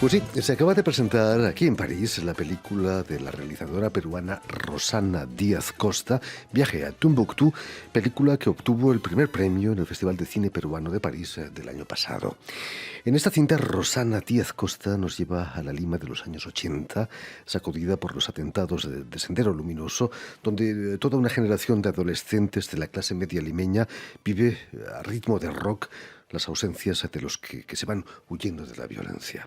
Pues sí, se acaba de presentar aquí en París la película de la realizadora peruana Rosana Díaz Costa, Viaje a Tombuctú, película que obtuvo el primer premio en el Festival de Cine Peruano de París del año pasado. En esta cinta, Rosana Díaz Costa nos lleva a la Lima de los años 80, sacudida por los atentados de Sendero Luminoso, donde toda una generación de adolescentes de la clase media limeña vive a ritmo de rock las ausencias de los que se van huyendo de la violencia.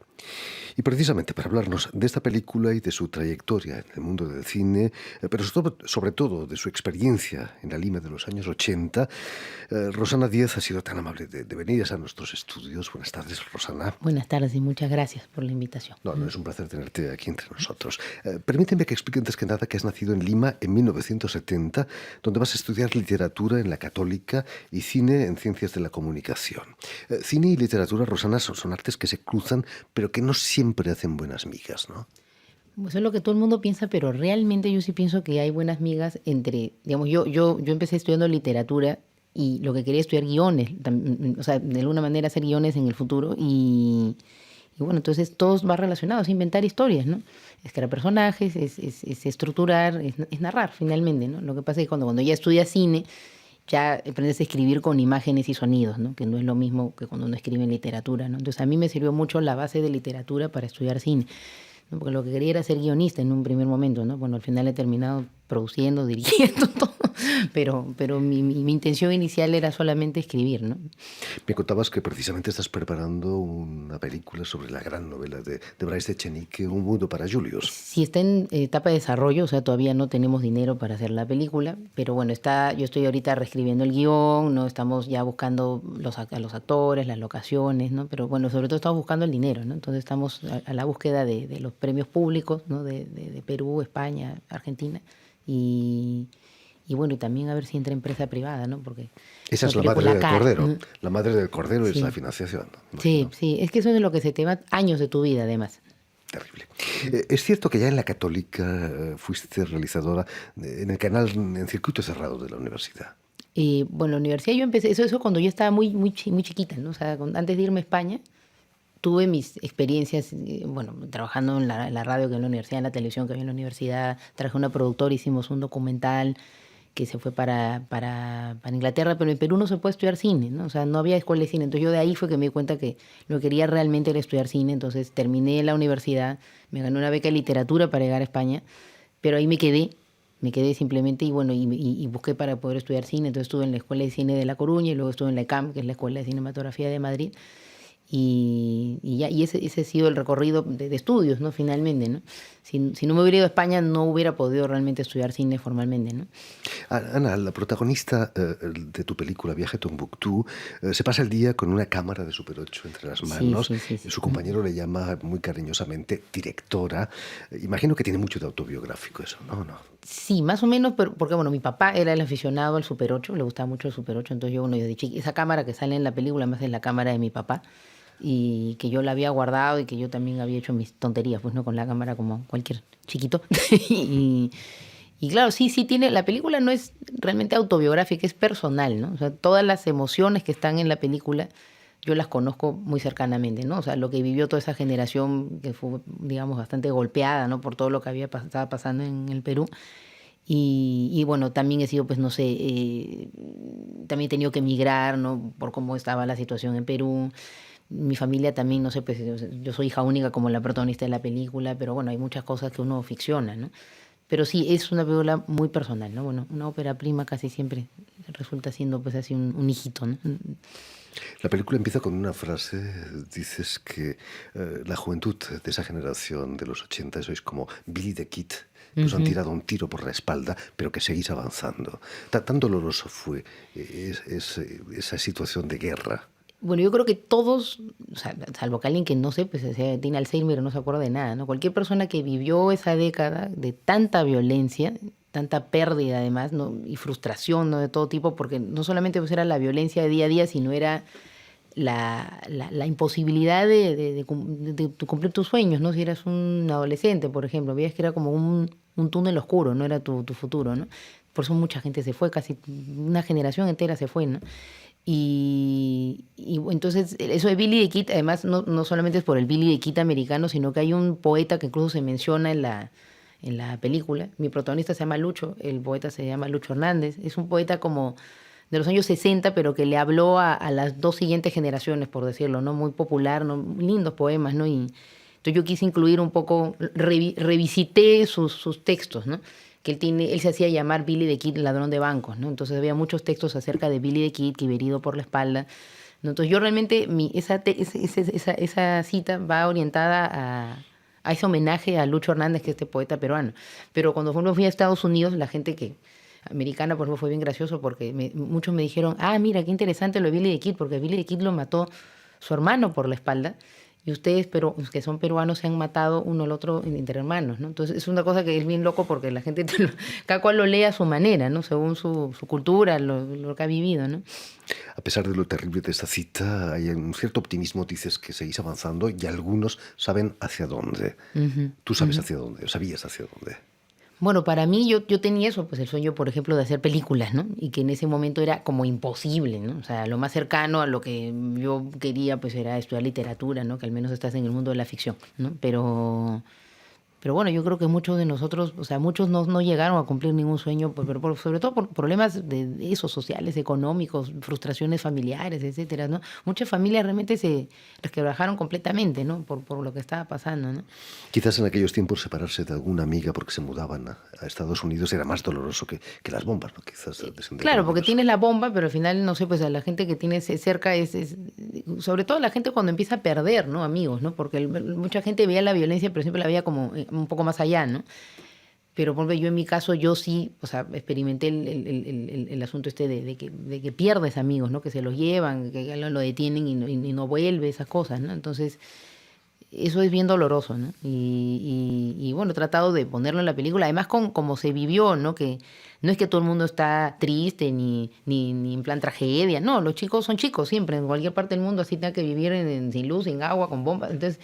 Y precisamente para hablarnos de esta película y de su trayectoria en el mundo del cine, pero sobre todo de su experiencia en la Lima de los años 80, Rosana Díaz ha sido tan amable de venir a nuestros estudios. Buenas tardes, Rosana. Buenas tardes y muchas gracias por la invitación. No, es un placer tenerte aquí entre nosotros. Permíteme que explique antes que nada que has nacido en Lima en 1970, donde vas a estudiar literatura en la Católica y cine en Ciencias de la Comunicación. Cine y literatura, Rosana, son artes que se cruzan, pero que no siempre hacen buenas migas, ¿no? Eso es lo que todo el mundo piensa, pero realmente yo sí pienso que hay buenas migas entre, digamos, yo empecé estudiando literatura y lo que quería estudiar guiones, o sea, de alguna manera hacer guiones en el futuro y bueno, entonces todo va relacionado, es inventar historias, ¿no? Es crear personajes, es estructurar, es narrar finalmente, ¿no? Lo que pasa es que cuando ya estudias cine, ya aprendes a escribir con imágenes y sonidos, ¿no? Que no es lo mismo que cuando uno escribe en literatura, ¿no? Entonces a mí me sirvió mucho la base de literatura para estudiar cine, ¿no? Porque lo que quería era ser guionista en un primer momento, ¿no? Bueno, al final he terminado produciendo, dirigiendo todo, pero mi intención inicial era solamente escribir, ¿no? Me contabas que precisamente estás preparando una película sobre la gran novela de Bryce Echenique, Un mundo para Julius. Sí, está en etapa de desarrollo, o sea, todavía no tenemos dinero para hacer la película, pero bueno, yo estoy ahorita reescribiendo el guión, ¿no? Estamos ya buscando a los actores, las locaciones, ¿no? Pero bueno, sobre todo estamos buscando el dinero, ¿no? Entonces estamos a la búsqueda de los premios públicos, ¿no? De Perú, España, Argentina, y bueno, y también a ver si entra empresa privada, ¿no? Porque esa es la madre del cordero. ¿no? La madre del cordero Sí. Es la financiación. Sí, es que eso es lo que se te va años de tu vida, además. Terrible. Es cierto que ya en la Católica fuiste realizadora en el canal en circuito cerrado de la universidad. Bueno, la universidad yo empecé, eso cuando yo estaba muy chiquita, ¿no? O sea, antes de irme a España, tuve mis experiencias, bueno, trabajando en la radio que en la universidad, en la televisión que había en la universidad, traje una productora, hicimos un documental que se fue para Inglaterra, pero en Perú no se puede estudiar cine, ¿no? O sea, no había escuela de cine. Entonces yo de ahí fue que me di cuenta que lo que quería realmente era estudiar cine. Entonces terminé la universidad, me gané una beca de literatura para llegar a España, pero ahí me quedé simplemente y bueno, y busqué para poder estudiar cine. Entonces estuve en la Escuela de Cine de La Coruña y luego estuve en la ECAM, que es la Escuela de Cinematografía de Madrid. Y ese ha sido el recorrido de estudios, ¿no? Finalmente, ¿no? Si no me hubiera ido a España, no hubiera podido realmente estudiar cine formalmente, ¿no? Ana, la protagonista de tu película Viaje a Tombuctú se pasa el día con una cámara de Super 8 entre las manos. Sí. Su compañero le llama muy cariñosamente directora. Imagino que tiene mucho de autobiográfico eso, ¿no? Sí, más o menos, porque bueno, mi papá era el aficionado al Super 8, le gustaba mucho el Super 8, entonces yo dije, esa cámara que sale en la película más es la cámara de mi papá, y que yo la había guardado y que yo también había hecho mis tonterías, pues no con la cámara como cualquier chiquito. y claro, sí tiene, la película no es realmente autobiográfica, es personal, ¿no? O sea, todas las emociones que están en la película yo las conozco muy cercanamente, ¿no? O sea, lo que vivió toda esa generación que fue, digamos, bastante golpeada, ¿no? Por todo lo que estaba pasando en el Perú. Y bueno, también he sido, pues no sé, también he tenido que emigrar, ¿no? Por cómo estaba la situación en Perú. Mi familia también, no sé, pues yo soy hija única como la protagonista de la película, pero bueno, hay muchas cosas que uno ficciona, ¿no? Pero sí, es una película muy personal, ¿no? Bueno, una ópera prima casi siempre resulta siendo pues así un hijito, ¿no? La película empieza con una frase, dices que la juventud de esa generación de los 80 sois como Billy the Kid, que os han tirado un tiro por la espalda, pero que seguís avanzando. Tan doloroso fue esa situación de guerra. Bueno, yo creo que todos, o sea, salvo que alguien que no sé, pues tiene Alzheimer o no se acuerda de nada, ¿no? Cualquier persona que vivió esa década de tanta violencia, tanta pérdida además, ¿no? Y frustración, ¿no? De todo tipo, porque no solamente pues era la violencia de día a día, sino era la imposibilidad de cumplir tus sueños, ¿no? Si eras un adolescente, por ejemplo, veías que era como un túnel oscuro, no era tu futuro, ¿no? Por eso mucha gente se fue, casi una generación entera se fue, ¿no? Y entonces eso de Billy the Kid, además no solamente es por el Billy the Kid americano, sino que hay un poeta que incluso se menciona en la película. Mi protagonista se llama Lucho, el poeta se llama Lucho Hernández. Es un poeta como de los años 60, pero que le habló a las dos siguientes generaciones, por decirlo, ¿no? Muy popular, ¿no? Lindos poemas, ¿no? Y entonces yo quise incluir un poco, revisité sus textos, ¿no? Que él se hacía llamar Billy the Kid, ladrón de bancos, ¿no? Entonces había muchos textos acerca de Billy the Kid, que iba herido por la espalda, ¿no? Entonces yo realmente, esa cita va orientada a ese homenaje a Lucho Hernández, que es este poeta peruano. Pero cuando fui a Estados Unidos, la gente americana, por ejemplo, fue bien gracioso porque muchos me dijeron, mira, qué interesante lo de Billy the Kid, porque Billy the Kid lo mató su hermano por la espalda, y ustedes, pero los que son peruanos, se han matado uno al otro entre hermanos, ¿no? Entonces es una cosa que es bien loco porque la gente, cada cual lo lee a su manera, ¿no? Según su cultura, lo que ha vivido, ¿no? A pesar de lo terrible de esta cita, hay un cierto optimismo, dices que seguís avanzando y algunos saben hacia dónde. Tú sabes hacia dónde, o sabías hacia dónde. Bueno, para mí yo tenía eso, pues el sueño, por ejemplo, de hacer películas, ¿no? Y que en ese momento era como imposible, ¿no? O sea, lo más cercano a lo que yo quería, pues era estudiar literatura, ¿no? Que al menos estás en el mundo de la ficción, ¿no? Pero bueno, yo creo que muchos de nosotros, o sea, muchos no llegaron a cumplir ningún sueño, sobre todo por problemas de esos sociales, económicos, frustraciones familiares, etcétera, ¿no? Muchas familias realmente se resquebrajaron completamente, ¿no? Por lo que estaba pasando, ¿no? Quizás en aquellos tiempos separarse de alguna amiga porque se mudaban a Estados Unidos era más doloroso que las bombas, ¿no? Quizás claro, porque tienes la bomba, pero al final, no sé, pues a la gente que tienes cerca sobre todo la gente cuando empieza a perder, ¿no? Amigos, ¿no? Porque mucha gente veía la violencia, pero siempre la veía como un poco más allá, ¿no? Pero por ejemplo, yo en mi caso, yo sí, o sea, experimenté el asunto de que pierdes amigos, ¿no? Que se los llevan, que lo detienen y no vuelve, esas cosas, ¿no? Entonces, eso es bien doloroso, ¿no? Y bueno, he tratado de ponerlo en la película, además con cómo se vivió, ¿no? Que no es que todo el mundo está triste ni en plan tragedia, no, los chicos son chicos siempre, en cualquier parte del mundo así tenga que vivir sin luz, sin agua, con bombas, entonces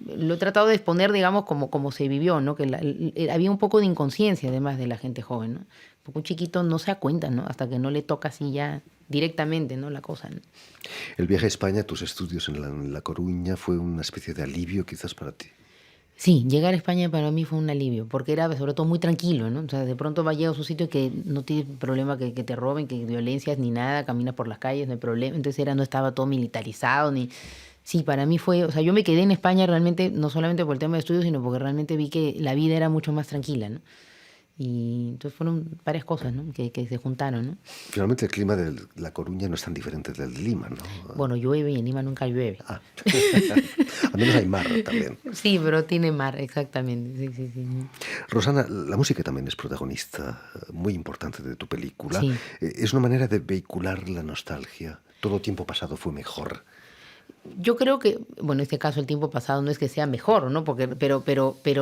lo he tratado de exponer, digamos, como se vivió, ¿no? Que había un poco de inconsciencia, además, de la gente joven, ¿no? Porque un chiquito no se da cuenta, ¿no? Hasta que no le toca así ya directamente, ¿no? La cosa, ¿no? El viaje a España, tus estudios en La Coruña, fue una especie de alivio quizás para ti. Sí, llegar a España para mí fue un alivio, porque era sobre todo muy tranquilo, ¿no? O sea, de pronto vas a un sitio que no tienes problema que te roben, que violencias ni nada, caminas por las calles, no hay problema. Entonces no estaba todo militarizado, ni... Sí, para mí fue, o sea, yo me quedé en España realmente, no solamente por el tema de estudios, sino porque realmente vi que la vida era mucho más tranquila, ¿no? Y entonces fueron varias cosas, ¿no? que se juntaron, ¿no? Finalmente el clima de La Coruña no es tan diferente del de Lima, ¿no? Bueno, llueve y en Lima nunca llueve. Al menos hay mar también. Sí, pero tiene mar, exactamente. Sí. Rosana, la música también es protagonista muy importante de tu película. Sí. Es una manera de vehicular la nostalgia. Todo tiempo pasado fue mejor. Yo creo que, bueno, en este caso el tiempo pasado no es que sea mejor, ¿no? Pero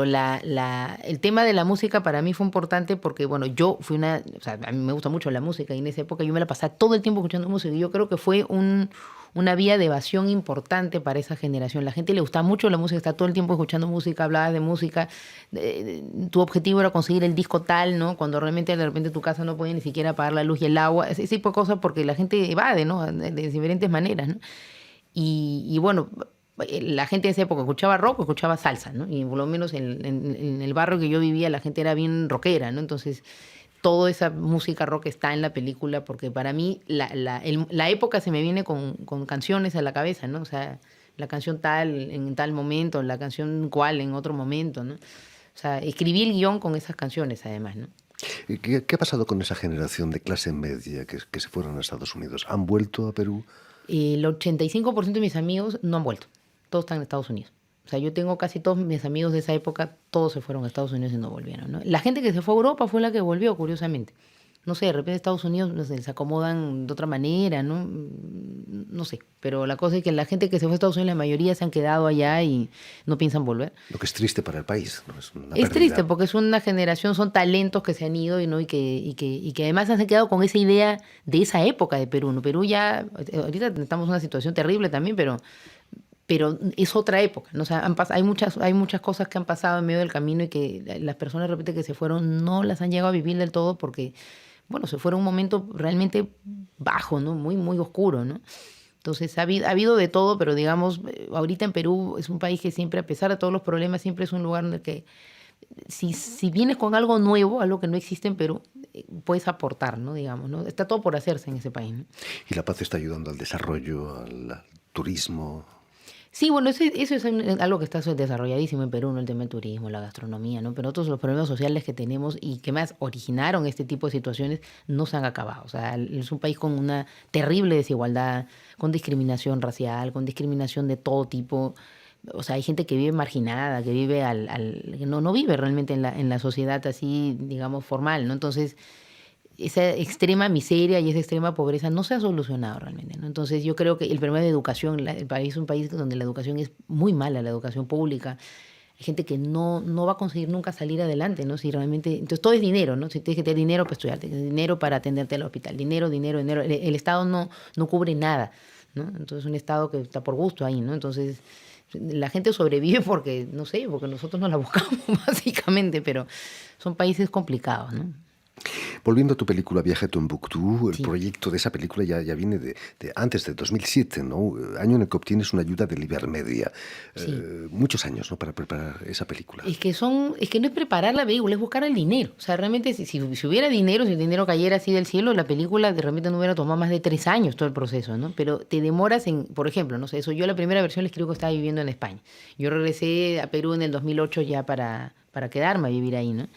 el tema de la música para mí fue importante porque, bueno, yo fui o sea, a mí me gusta mucho la música y en esa época yo me la pasaba todo el tiempo escuchando música y yo creo que fue una vía de evasión importante para esa generación. La gente le gustaba mucho la música, está todo el tiempo escuchando música, hablabas de música, tu objetivo era conseguir el disco tal, ¿no? Cuando realmente de repente tu casa no podía ni siquiera pagar la luz y el agua, ese tipo de cosas porque la gente evade, ¿no? De diferentes maneras, ¿no? Y bueno, la gente de esa época escuchaba rock o escuchaba salsa, ¿no? Y por lo menos en el barrio que yo vivía la gente era bien rockera, ¿no? Entonces, toda esa música rock está en la película porque para mí la época se me viene con canciones a la cabeza, ¿no? O sea, la canción tal en tal momento, la canción cual en otro momento, ¿no? O sea, escribí el guión con esas canciones además, ¿no? ¿Qué ha pasado con esa generación de clase media que se fueron a Estados Unidos? ¿Han vuelto a Perú? El 85% de mis amigos no han vuelto. Todos están en Estados Unidos. O sea, yo tengo casi todos mis amigos de esa época, todos se fueron a Estados Unidos y no volvieron, ¿no? La gente que se fue a Europa fue la que volvió, curiosamente. No sé, de repente Estados Unidos no sé, se acomodan de otra manera, ¿no? No sé. Pero la cosa es que la gente que se fue a Estados Unidos, la mayoría se han quedado allá y no piensan volver. Lo que es triste para el país, ¿no? Es una pérdida. Triste porque es una generación, son talentos que se han ido ¿no? y que además se han quedado con esa idea de esa época de Perú, ¿no? Perú ya, ahorita estamos en una situación terrible también, pero es otra época, ¿no? O sea, hay muchas cosas que han pasado en medio del camino y que las personas de repente que se fueron no las han llegado a vivir del todo porque bueno, se fueron un momento realmente bajo, ¿no? Muy, muy oscuro, ¿no? Entonces ha habido de todo, pero digamos, ahorita en Perú es un país que siempre, a pesar de todos los problemas, siempre es un lugar en el que si vienes con algo nuevo, algo que no existe en Perú, puedes aportar, ¿no? Digamos, ¿no? Está todo por hacerse en ese país, ¿no? Y la paz está ayudando al desarrollo, al turismo. Sí, bueno, eso es algo que está desarrolladísimo en Perú, ¿no? El tema del turismo, la gastronomía, ¿no? Pero otros los problemas sociales que tenemos y que más originaron este tipo de situaciones no se han acabado. O sea, es un país con una terrible desigualdad, con discriminación racial, con discriminación de todo tipo. O sea, hay gente que vive marginada, que vive que no vive realmente en la sociedad así, digamos, formal, ¿no? Entonces, esa extrema miseria y esa extrema pobreza no se ha solucionado realmente, ¿no? Entonces yo creo que el problema de educación, el país es un país donde la educación es muy mala, la educación pública. Hay gente que no va a conseguir nunca salir adelante, ¿no? Si realmente, entonces todo es dinero, ¿no? Si tienes que tener dinero para estudiarte, dinero para atenderte al hospital, dinero, dinero, dinero. El Estado no cubre nada, ¿no? Entonces un Estado que está por gusto ahí, ¿no? Entonces la gente sobrevive porque, no sé, porque nosotros no la buscamos básicamente, pero son países complicados, ¿no? Volviendo a tu película Viaje a Tombuctú, el Sí. proyecto de esa película ya viene de antes de 2007, ¿no? Año en el que obtienes una ayuda del Ibermedia. Sí. Muchos años, ¿no? Para preparar esa película. Es que no es preparar la película, es buscar el dinero. O sea, realmente si hubiera dinero, si el dinero cayera así del cielo, la película de repente no hubiera tomado más de 3 años todo el proceso, ¿no? Pero te demoras por ejemplo, no sé, eso yo la primera versión la escribo que estaba viviendo en España. Yo regresé a Perú en el 2008 ya para quedarme a vivir ahí, ¿no?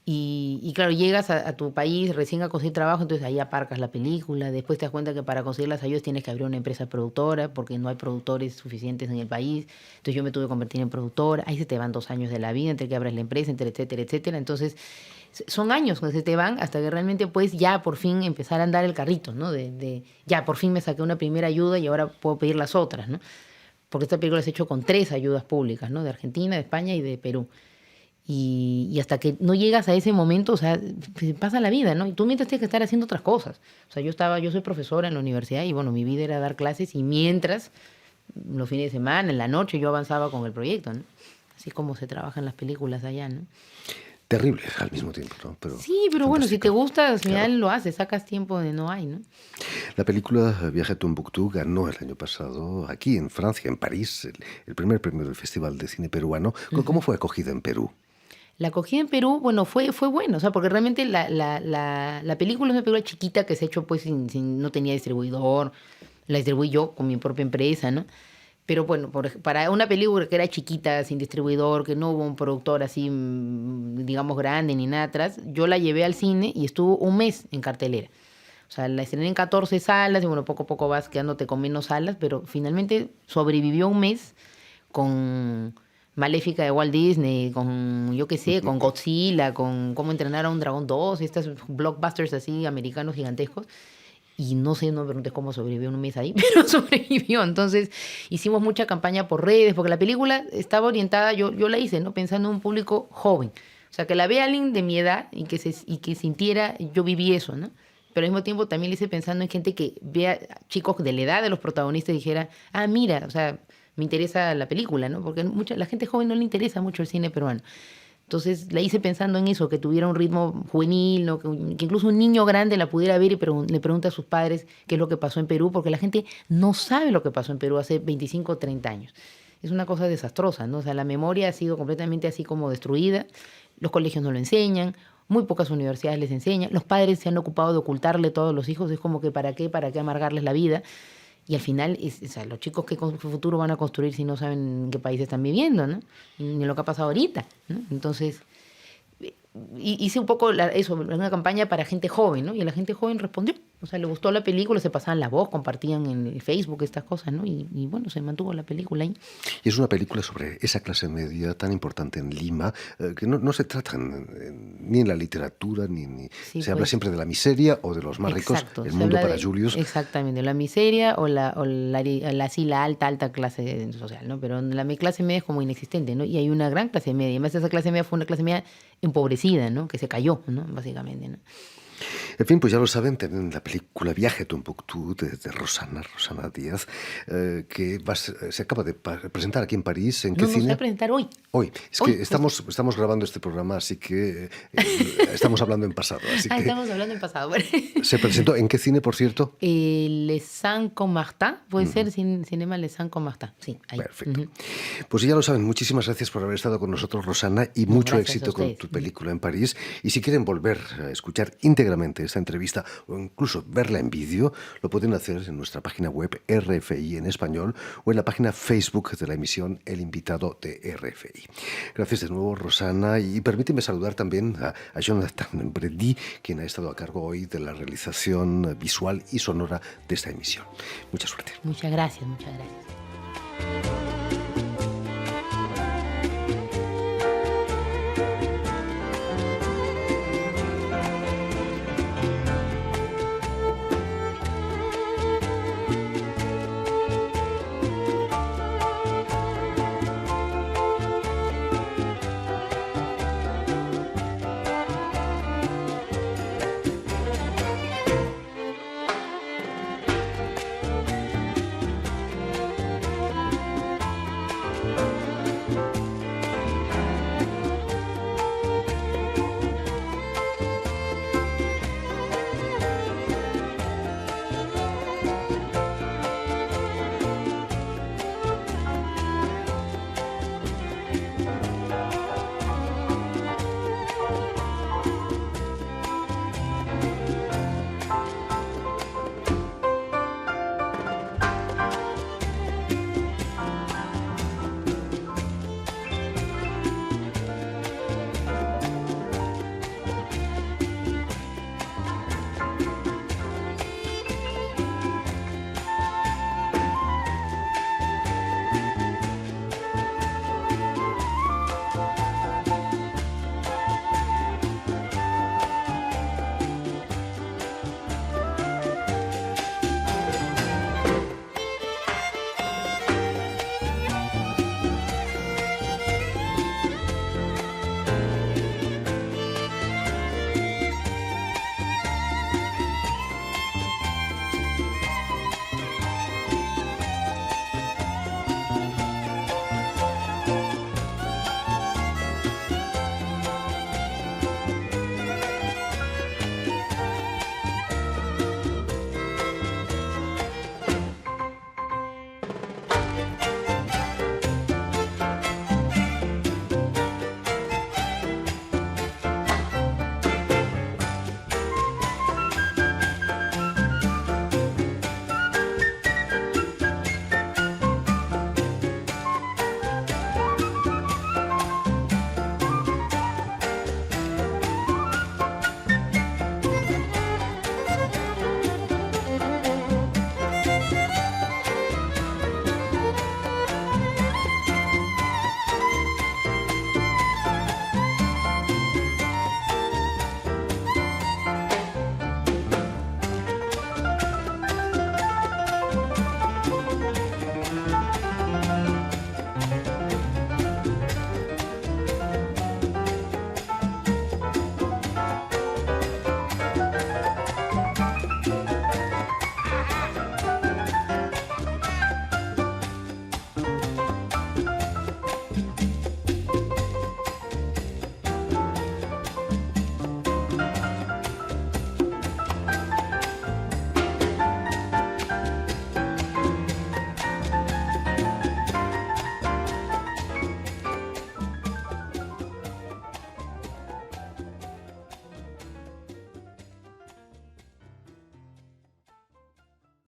Y claro, llegas a tu país recién a conseguir trabajo, entonces ahí aparcas la película, después te das cuenta que para conseguir las ayudas tienes que abrir una empresa productora porque no hay productores suficientes en el país, entonces yo me tuve que convertir en productora, ahí se te van 2 años de la vida entre que abres la empresa, entre etcétera, etcétera, entonces son años que se te van hasta que realmente puedes ya por fin empezar a andar el carrito, ¿no? Ya por fin me saqué una primera ayuda y ahora puedo pedir las otras, ¿no? Porque esta película se ha hecho con 3 ayudas públicas, ¿no? De Argentina, de España y de Perú. Y hasta que no llegas a ese momento, o sea, pasa la vida, ¿no? Y tú mientras tienes que estar haciendo otras cosas. O sea, yo soy profesora en la universidad y bueno, mi vida era dar clases y mientras, los fines de semana, en la noche, yo avanzaba con el proyecto, ¿no? Así como se trabajan las películas allá, ¿no? Terrible al mismo tiempo, ¿no? Pero Sí, pero bueno, si te fantástica. gusta, al Claro. final lo haces, sacas tiempo de no hay, ¿no? La película Viaje a Tombuctú ganó el año pasado aquí en Francia, en París, el primer premio del Festival de Cine Peruano. ¿Cómo fue acogida en Perú? La acogida en Perú, bueno, fue bueno, o sea, porque realmente la película es una película chiquita que se ha hecho pues no tenía distribuidor, la distribuí yo con mi propia empresa, ¿no? Pero bueno, para una película que era chiquita, sin distribuidor, que no hubo un productor así, digamos, grande ni nada atrás, yo la llevé al cine y estuvo un mes en cartelera. O sea, la estrené en 14 salas y bueno, poco a poco vas quedándote con menos salas, pero finalmente sobrevivió un mes con Maléfica de Walt Disney, con, yo qué sé, con Godzilla, con Cómo entrenar a un dragón 2, estas blockbusters así americanos gigantescos. Y no sé, no me preguntes cómo sobrevivió un mes ahí, pero sobrevivió. Entonces hicimos mucha campaña por redes, porque la película estaba orientada, yo la hice, ¿no? Pensando en un público joven. O sea, que la vea alguien de mi edad y que sintiera, yo viví eso, ¿no? Pero al mismo tiempo también le hice pensando en gente que vea chicos de la edad de los protagonistas y dijera, ah, mira, o sea, me interesa la película, ¿no? Porque la gente joven no le interesa mucho el cine peruano. Entonces la hice pensando en eso, que tuviera un ritmo juvenil, ¿no? Que incluso un niño grande la pudiera ver y le pregunte a sus padres qué es lo que pasó en Perú, porque la gente no sabe lo que pasó en Perú hace 25 o 30 años. Es una cosa desastrosa, ¿no? O sea, la memoria ha sido completamente así como destruida, los colegios no lo enseñan, muy pocas universidades les enseñan, los padres se han ocupado de ocultarle todo a los hijos, es como que para qué amargarles la vida. Y al final, o sea, los chicos qué futuro van a construir si no saben en qué país están viviendo, ¿no? Ni lo que ha pasado ahorita, ¿no? Entonces, hice un poco eso, una campaña para gente joven, ¿no? Y la gente joven respondió. O sea, le gustó la película, se pasaban la voz, compartían en el Facebook estas cosas, ¿no? Y bueno, se mantuvo la película ahí. Y es una película sobre esa clase media tan importante en Lima, que no se trata ni en la literatura, Sí, se habla pues. siempre de la miseria o de los más ricos, Exacto. el Se mundo habla para Julius. exactamente, la miseria así la alta clase social, ¿no? Pero mi clase media es como inexistente, ¿no? Y hay una gran clase media. Y además esa clase media fue una clase media empobrecida, ¿no? Que se cayó, ¿no? Básicamente, ¿no? En fin, pues ya lo saben, tienen la película Viaje a Tombuctú de Rosana Díaz, se acaba de presentar aquí en París. ¿En qué No, no se va cine? a presentar hoy. Hoy. Es Hoy, que justo. estamos grabando este programa, así que estamos hablando en pasado. Así que Estamos hablando en pasado. Bueno. se presentó. ¿En qué cine, por cierto? Les Saint-Martin, puede ser Cinema Les Saint-Martin. Sí, ahí. Perfecto. Pues ya lo saben, muchísimas gracias por haber estado con nosotros, Rosana, y No, mucho gracias a éxito con ustedes. tu película en París. Y si quieren volver a escuchar íntegramente esta entrevista o incluso verla en vídeo, lo pueden hacer en nuestra página web RFI en español o en la página Facebook de la emisión El Invitado de RFI. Gracias de nuevo, Rosana, y permíteme saludar también a Jonathan Bredi, quien ha estado a cargo hoy de la realización visual y sonora de esta emisión. Mucha suerte. Muchas gracias, muchas gracias.